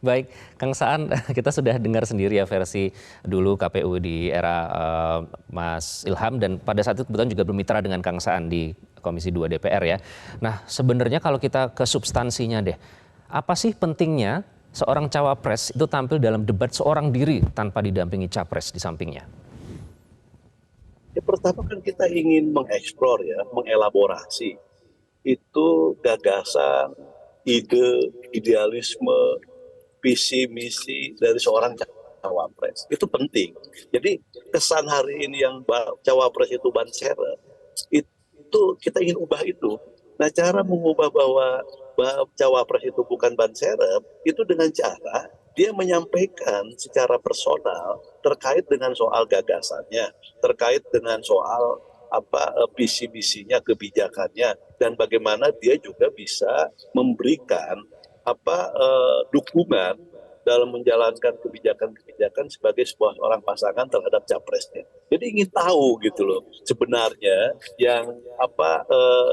Baik, Kang Saan, kita sudah dengar sendiri ya versi dulu KPU di era Mas Ilham dan pada saat itu kebetulan juga bermitra dengan Kang Saan di Komisi 2 DPR ya. Nah, sebenarnya kalau kita ke substansinya deh, apa sih pentingnya seorang cawapres itu tampil dalam debat seorang diri tanpa didampingi capres di sampingnya? Ya, pertama kan kita ingin mengeksplor ya, mengelaborasi itu gagasan, ide, idealisme, visi misi dari seorang cawapres itu penting. Jadi kesan hari ini yang cawapres itu ban serep itu kita ingin ubah itu. Nah, cara mengubah bahwa cawapres itu bukan ban serep itu dengan cara dia menyampaikan secara personal terkait dengan soal gagasannya, terkait dengan soal visi misinya, kebijakannya, dan bagaimana dia juga bisa memberikan dukungan dalam menjalankan kebijakan-kebijakan sebagai sebuah orang pasangan terhadap capresnya. Jadi ingin tahu gitu loh sebenarnya yang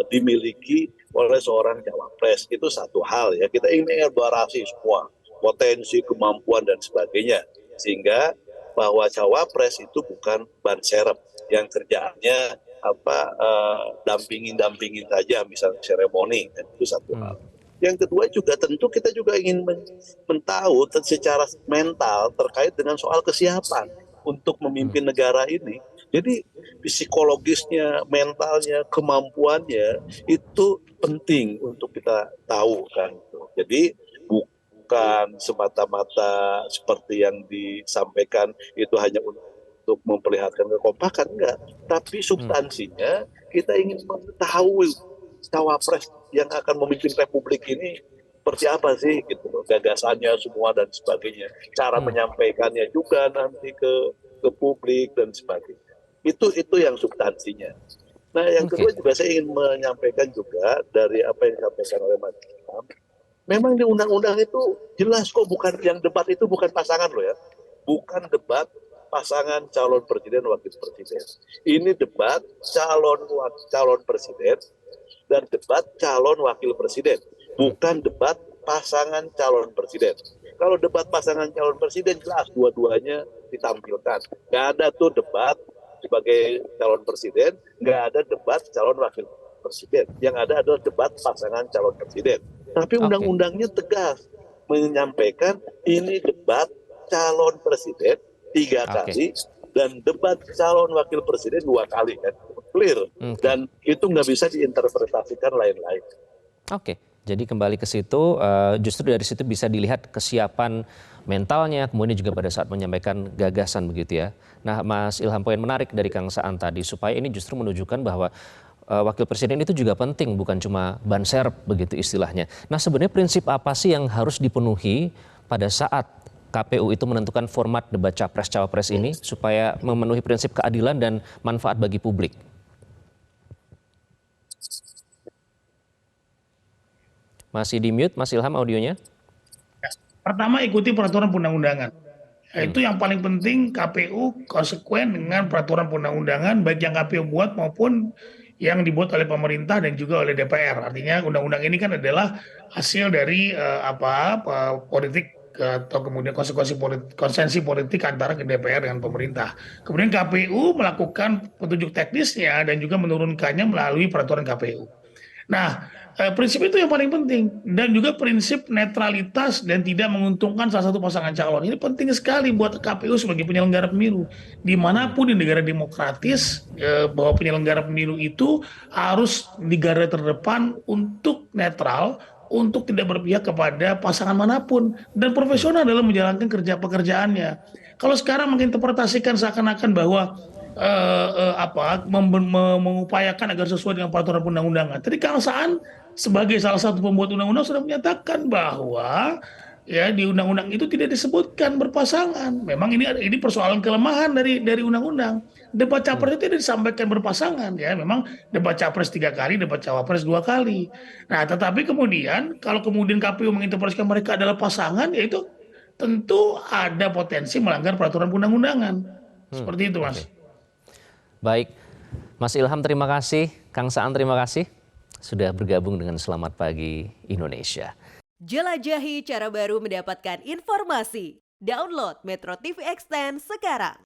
dimiliki oleh seorang cawapres itu satu hal ya. Kita ingin mengelaborasi semua potensi, kemampuan dan sebagainya sehingga bahwa cawapres itu bukan ban serep yang kerjaannya dampingin saja misalnya seremoni, itu satu hal. Yang kedua juga tentu kita juga ingin mentahu secara mental terkait dengan soal kesiapan untuk memimpin negara ini. Jadi psikologisnya, mentalnya, kemampuannya itu penting untuk kita tahu kan. Jadi bukan semata-mata seperti yang disampaikan itu hanya untuk memperlihatkan kekompakan, enggak. Tapi substansinya kita ingin mengetahui cawapres yang akan memimpin republik ini seperti apa sih gitu loh, gagasannya semua dan sebagainya, cara menyampaikannya juga nanti ke publik dan sebagainya. Itu yang substansinya. Nah, yang kedua juga saya ingin menyampaikan juga dari apa yang disampaikan oleh Mas Ilham, memang di undang-undang itu jelas kok, bukan yang debat itu bukan pasangan loh ya, bukan debat pasangan calon presiden wakil presiden. Ini debat calon presiden dan debat calon wakil presiden, bukan debat pasangan calon presiden. Kalau debat pasangan calon presiden jelas dua-duanya ditampilkan. Nggak ada tuh debat sebagai calon presiden, nggak ada debat calon wakil presiden. Yang ada adalah debat pasangan calon presiden. Tapi undang-undangnya tegas menyampaikan ini debat calon presiden 3 kali dan debat calon wakil presiden 2 kali kan, clear. Dan itu nggak bisa diinterpretasikan lain-lain. Jadi kembali ke situ, justru dari situ bisa dilihat kesiapan mentalnya, kemudian juga pada saat menyampaikan gagasan begitu ya. Nah, Mas Ilham, poin menarik dari Kang Saan tadi, supaya ini justru menunjukkan bahwa wakil presiden itu juga penting, bukan cuma ban serep begitu istilahnya. Nah, sebenarnya prinsip apa sih yang harus dipenuhi pada saat KPU itu menentukan format debat capres-cawapres ini supaya memenuhi prinsip keadilan dan manfaat bagi publik? Masih di mute, Mas Ilham, audionya? Pertama, ikuti peraturan perundang-undangan. Itu yang paling penting, KPU konsekuen dengan peraturan perundang-undangan, baik yang KPU buat maupun yang dibuat oleh pemerintah dan juga oleh DPR. Artinya undang-undang ini kan adalah hasil dari politik atau kemudian konsensi politik antara DPR dengan pemerintah. Kemudian KPU melakukan petunjuk teknisnya dan juga menurunkannya melalui peraturan KPU. Nah, prinsip itu yang paling penting, dan juga prinsip netralitas dan tidak menguntungkan salah satu pasangan calon. Ini penting sekali buat KPU sebagai penyelenggara pemilu. Dimanapun di negara demokratis, bahwa penyelenggara pemilu itu harus di garda terdepan untuk netral, untuk tidak berpihak kepada pasangan manapun, dan profesional dalam menjalankan pekerjaannya. Kalau sekarang menginterpretasikan seakan-akan bahwa mengupayakan agar sesuai dengan peraturan undang-undangan. Tadi Kang Saan sebagai salah satu pembuat undang-undang sudah menyatakan bahwa ya di undang-undang itu tidak disebutkan berpasangan. Memang ini persoalan kelemahan dari undang-undang. Debat capres itu tidak disampaikan berpasangan ya. Memang debat capres 3 kali, debat cawapres 2 kali. Nah, tetapi kemudian kalau kemudian KPU menginterpretasikan mereka adalah pasangan, ya itu tentu ada potensi melanggar peraturan undang-undangan. Seperti itu, Mas. Baik, Mas Ilham terima kasih, Kang Saan terima kasih sudah bergabung dengan Selamat Pagi Indonesia. Jelajahi cara baru mendapatkan informasi. Download Metro TV Extend sekarang.